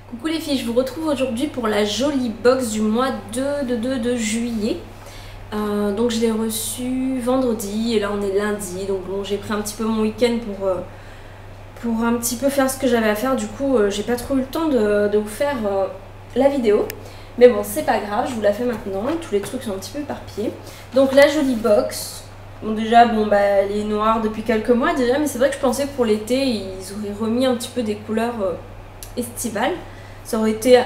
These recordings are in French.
Coucou les filles, je vous retrouve aujourd'hui pour la jolie box du mois de juillet. Donc je l'ai reçue vendredi et là on est lundi. Donc bon, j'ai pris un petit peu mon week-end pour un petit peu faire ce que j'avais à faire. Du coup j'ai pas trop eu le temps de vous faire la vidéo. Mais bon, c'est pas grave, je vous la fais maintenant. Tous les trucs sont un petit peu éparpillés. Donc la jolie box. Bon déjà, elle est noire depuis quelques mois déjà. Mais c'est vrai que je pensais que pour l'été ils auraient remis un petit peu des couleurs estivales. Ça aurait été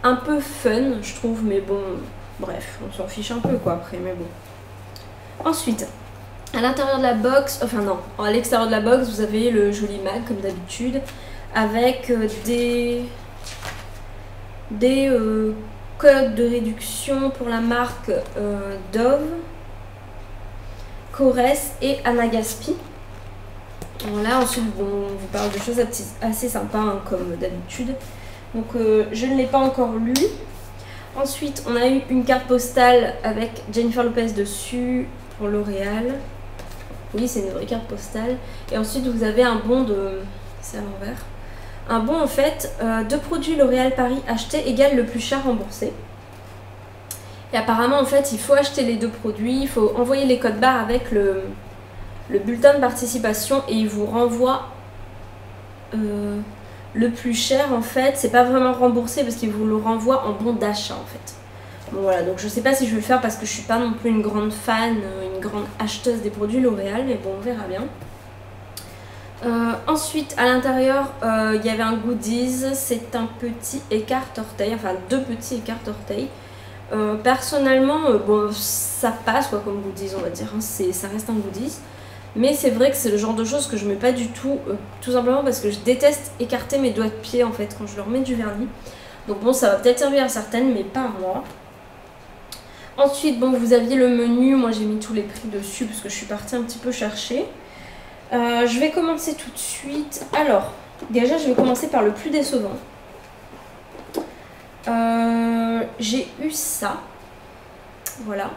un peu fun, je trouve, mais bon, bref, on s'en fiche un peu quoi après, mais bon. Ensuite, à l'intérieur de la box, enfin non, à l'extérieur de la box, vous avez le joli mag comme d'habitude, avec des codes de réduction pour la marque Dove, Corès et Anagaspi. Voilà, ensuite, bon, on vous parle de choses assez sympas hein, comme d'habitude. Donc je ne l'ai pas encore lu. Ensuite on a eu une carte postale avec Jennifer Lopez dessus pour L'Oréal. Oui, c'est une vraie carte postale. Et ensuite vous avez un bon de... c'est à l'envers. Un bon en fait de produits L'Oréal Paris achetés égale le plus cher remboursé. Et apparemment en fait il faut acheter les deux produits. Il faut envoyer les codes barres avec le bulletin de participation et il vous renvoie... le plus cher en fait, c'est pas vraiment remboursé parce qu'il vous le renvoie en bon d'achat en fait. Bon voilà, donc je sais pas si je vais le faire parce que je suis pas non plus une grande fan, une grande acheteuse des produits L'Oréal, mais bon on verra bien. Ensuite à l'intérieur il y avait un goodies, c'est un petit écarte-orteil, enfin deux petits écarte-orteils. Personnellement bon ça passe quoi comme goodies on va dire, hein, ça reste un goodies. Mais c'est vrai que c'est le genre de choses que je mets pas du tout, tout simplement parce que je déteste écarter mes doigts de pied en fait quand je leur mets du vernis. Donc bon, ça va peut-être servir à certaines, mais pas à moi. Ensuite, bon, vous aviez le menu, moi j'ai mis tous les prix dessus parce que je suis partie un petit peu chercher. Je vais commencer tout de suite. Alors, déjà je vais commencer par le plus décevant. J'ai eu ça, voilà.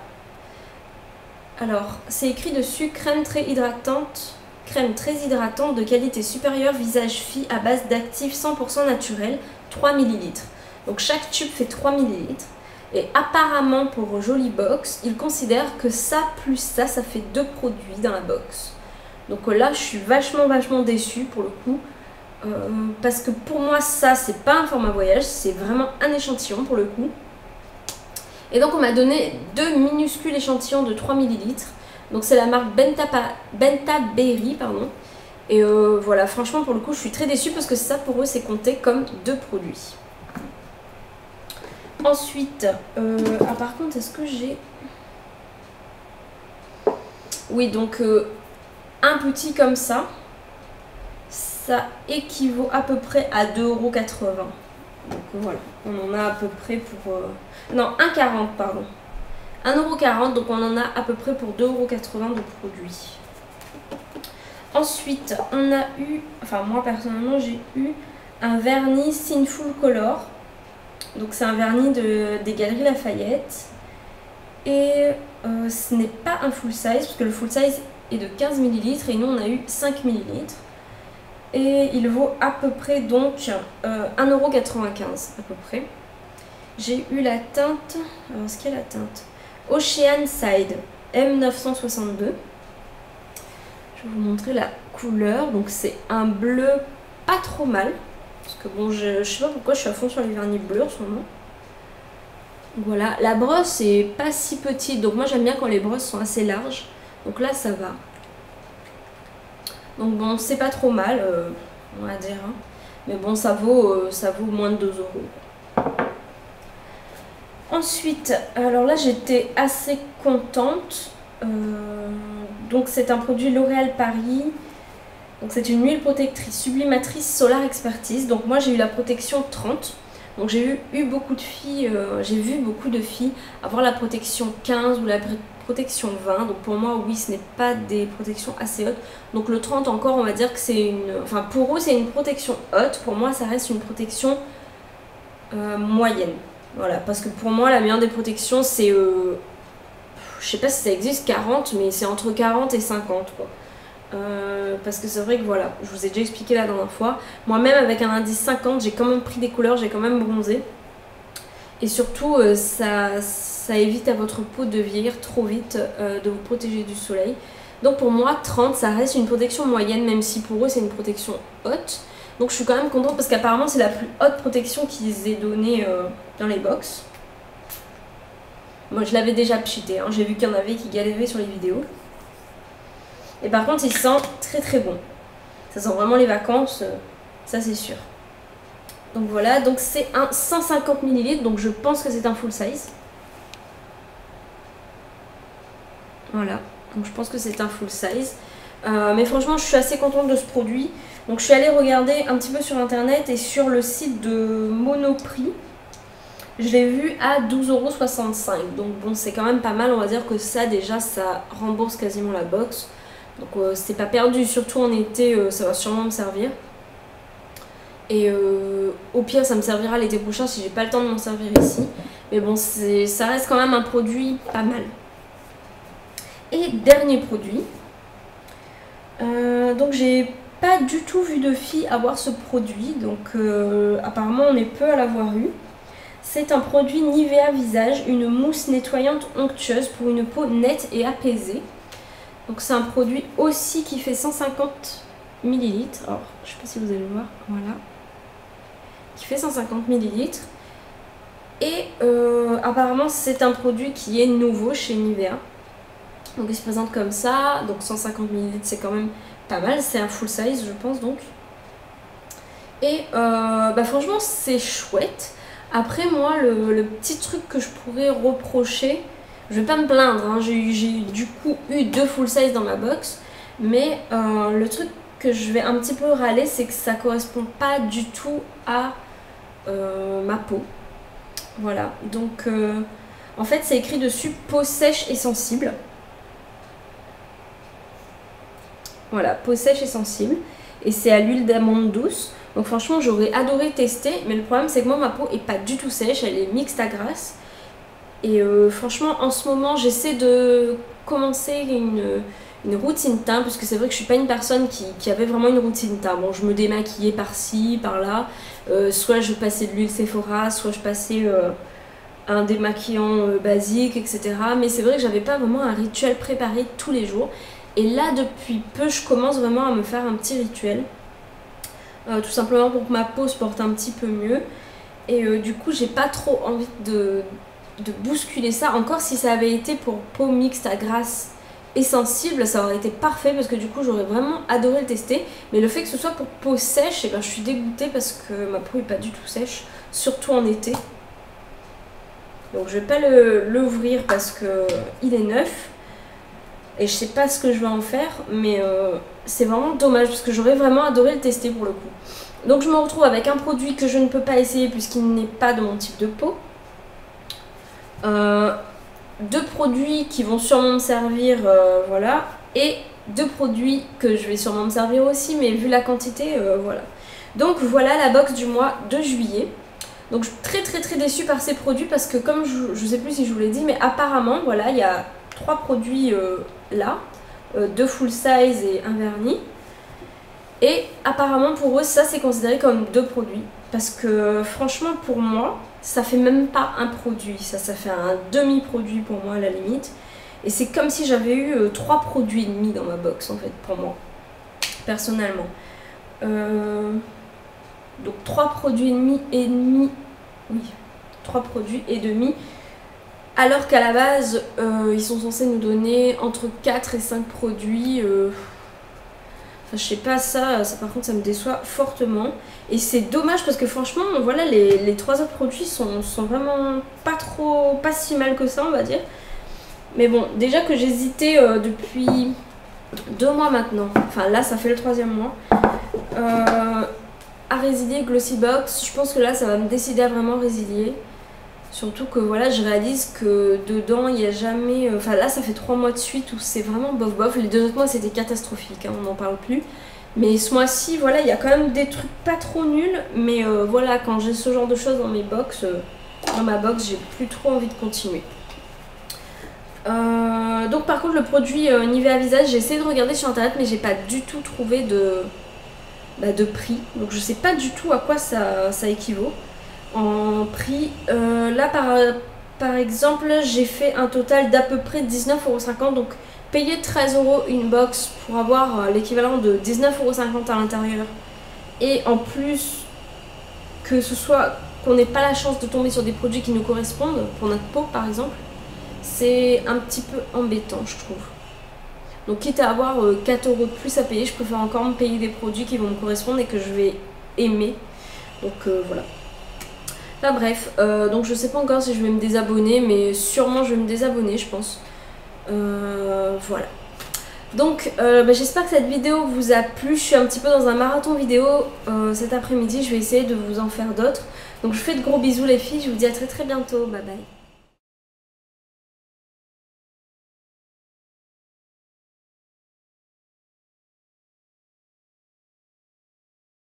Alors, c'est écrit dessus crème très hydratante de qualité supérieure visage fille à base d'actifs 100% naturel, 3 ml. Donc chaque tube fait 3 ml. Et apparemment pour Jolie Box, ils considèrent que ça plus ça fait 2 produits dans la box. Donc là, je suis vachement déçue pour le coup. Parce que pour moi, ça, c'est pas un format voyage, c'est vraiment un échantillon pour le coup. Et donc on m'a donné 2 minuscules échantillons de 3 ml. Donc c'est la marque Benta Berry, pardon. Et voilà, franchement pour le coup je suis très déçue parce que ça pour eux c'est compté comme 2 produits. Ensuite, par contre est-ce que j'ai... Oui donc un petit comme ça équivaut à peu près à 2,80 €. Donc voilà, on en a à peu près pour... Non, 1,40 pardon. 1,40 €, donc on en a à peu près pour 2,80 € de produits. Ensuite, on a eu... Enfin, moi personnellement, j'ai eu un vernis Sinful Color. Donc c'est un vernis des Galeries Lafayette. Et ce n'est pas un full size, parce que le full size est de 15 ml et nous on a eu 5 ml. Et il vaut à peu près donc 1,95 € à peu près. J'ai eu la teinte, alors est-ce qu'il y a la teinte Ocean Side M962. Je vais vous montrer la couleur. Donc c'est un bleu pas trop mal. Parce que bon, je sais pas pourquoi je suis à fond sur les vernis bleus en ce moment. Voilà, la brosse est pas si petite. Donc moi j'aime bien quand les brosses sont assez larges. Donc là ça va. Donc bon, c'est pas trop mal, on va dire. Hein. Mais bon, ça vaut moins de 2 €. Ensuite, alors là, j'étais assez contente. Donc c'est un produit L'Oréal Paris. Donc c'est une huile protectrice sublimatrice Solar Expertise. Donc moi, j'ai eu la protection 30. Donc j'ai eu beaucoup de filles, j'ai vu beaucoup de filles avoir la protection 15 ou la protection 20. Donc pour moi, oui, ce n'est pas des protections assez hautes. Donc le 30 encore, on va dire que c'est une... Enfin pour eux, c'est une protection haute. Pour moi, ça reste une protection moyenne. Voilà, parce que pour moi, la meilleure des protections, c'est... je sais pas si ça existe, 40, mais c'est entre 40 et 50, quoi. Parce que c'est vrai que voilà, je vous ai déjà expliqué la dernière fois, moi-même avec un indice 50, j'ai quand même pris des couleurs, j'ai quand même bronzé. Et surtout, ça évite à votre peau de vieillir trop vite, de vous protéger du soleil. Donc pour moi, 30, ça reste une protection moyenne, même si pour eux, c'est une protection haute. Donc je suis quand même contente parce qu'apparemment, c'est la plus haute protection qu'ils aient donnée dans les box. Moi, je l'avais déjà cheaté, hein. J'ai vu qu'il y en avait qui galéraient sur les vidéos. Et par contre, il sent très très bon. Ça sent vraiment les vacances, ça c'est sûr. Donc voilà, donc c'est un 150 ml, donc je pense que c'est un full size. Voilà, donc je pense que c'est un full size. Mais franchement, je suis assez contente de ce produit. Donc je suis allée regarder un petit peu sur internet et sur le site de Monoprix. Je l'ai vu à 12,65 €. Donc bon, c'est quand même pas mal. On va dire que ça, déjà, ça rembourse quasiment la box. Donc c'est pas perdu, surtout en été, ça va sûrement me servir. Et au pire, ça me servira l'été prochain si j'ai pas le temps de m'en servir ici. Mais bon, ça reste quand même un produit pas mal. Et dernier produit. Donc j'ai pas du tout vu de fille avoir ce produit. Donc apparemment, on est peu à l'avoir eu. C'est un produit Nivea Visage, une mousse nettoyante onctueuse pour une peau nette et apaisée. Donc c'est un produit aussi qui fait 150 ml. Alors, je sais pas si vous allez le voir, voilà. Qui fait 150 ml. Et apparemment c'est un produit qui est nouveau chez Nivea. Donc il se présente comme ça. Donc 150 ml c'est quand même pas mal. C'est un full size je pense donc. Et franchement c'est chouette. Après moi le petit truc que je pourrais reprocher, je vais pas me plaindre, hein. J'ai du coup eu 2 full size dans ma box. Mais le truc que je vais un petit peu râler, c'est que ça correspond pas du tout à ma peau. Voilà, donc en fait c'est écrit dessus peau sèche et sensible. Voilà, peau sèche et sensible. Et c'est à l'huile d'amande douce. Donc franchement j'aurais adoré tester. Mais le problème c'est que moi ma peau est pas du tout sèche. Elle est mixte à grasse. Et franchement en ce moment j'essaie de commencer une routine teint. Parce que c'est vrai que je suis pas une personne qui avait vraiment une routine teint. Bon, je me démaquillais par-ci, par-là. Soit je passais de l'huile Sephora, soit je passais un démaquillant basique, etc. Mais c'est vrai que j'avais pas vraiment un rituel préparé tous les jours. Et là, depuis peu, je commence vraiment à me faire un petit rituel. Tout simplement pour que ma peau se porte un petit peu mieux. Et du coup, j'ai pas trop envie de bousculer ça. Encore si ça avait été pour peau mixte à grasse et sensible, ça aurait été parfait parce que du coup, j'aurais vraiment adoré le tester. Mais le fait que ce soit pour peau sèche, et ben, je suis dégoûtée parce que ma peau est pas du tout sèche, surtout en été. Donc je vais pas l'ouvrir parce que il est neuf. Et je sais pas ce que je vais en faire, mais c'est vraiment dommage parce que j'aurais vraiment adoré le tester pour le coup. Donc je me retrouve avec un produit que je ne peux pas essayer puisqu'il n'est pas de mon type de peau. 2 produits qui vont sûrement me servir, voilà. Et 2 produits que je vais sûrement me servir aussi, mais vu la quantité, voilà. Donc voilà la box du mois de juillet. Donc je suis très déçue par ces produits parce que comme je sais plus si je vous l'ai dit, mais apparemment, voilà, il y a 3 produits là, 2 full size et un vernis. Et apparemment pour eux ça c'est considéré comme 2 produits. Parce que franchement pour moi ça fait même pas un produit, ça fait un demi-produit pour moi à la limite. Et c'est comme si j'avais eu 3 produits et demi dans ma box en fait pour moi, personnellement. Donc 3 produits et demi, oui, 3 produits et demi. Alors qu'à la base, ils sont censés nous donner entre 4 et 5 produits. Enfin, je sais pas, ça par contre, ça me déçoit fortement. Et c'est dommage parce que franchement, voilà, les 3 autres produits sont vraiment pas si mal que ça, on va dire. Mais bon, déjà que j'hésitais depuis 2 mois maintenant. Enfin, là, ça fait le 3e mois. À résilier Glossybox. Je pense que là, ça va me décider à vraiment résilier. Surtout que voilà, je réalise que dedans il n'y a jamais... Enfin là ça fait 3 mois de suite où c'est vraiment bof bof. Les 2 autres mois c'était catastrophique, hein, on n'en parle plus. Mais ce mois-ci, voilà, il y a quand même des trucs pas trop nuls. Mais voilà, quand j'ai ce genre de choses dans mes box, dans ma box, j'ai plus trop envie de continuer. Donc par contre le produit Nivea visage, j'ai essayé de regarder sur internet mais j'ai pas du tout trouvé de prix. Donc je sais pas du tout à quoi ça équivaut en prix. Là par exemple j'ai fait un total d'à peu près 19,50 €. Donc payer 13 € une box pour avoir l'équivalent de 19,50 € à l'intérieur. Et en plus que ce soit qu'on n'ait pas la chance de tomber sur des produits qui nous correspondent pour notre peau par exemple, c'est un petit peu embêtant je trouve. Donc quitte à avoir 4 € de plus à payer, je préfère encore me payer des produits qui vont me correspondre et que je vais aimer. Donc voilà. Enfin bref, donc je sais pas encore si je vais me désabonner, mais sûrement je vais me désabonner je pense. Voilà. Donc j'espère que cette vidéo vous a plu. Je suis un petit peu dans un marathon vidéo cet après-midi, je vais essayer de vous en faire d'autres. Donc je vous fais de gros bisous les filles, je vous dis à très bientôt, bye bye.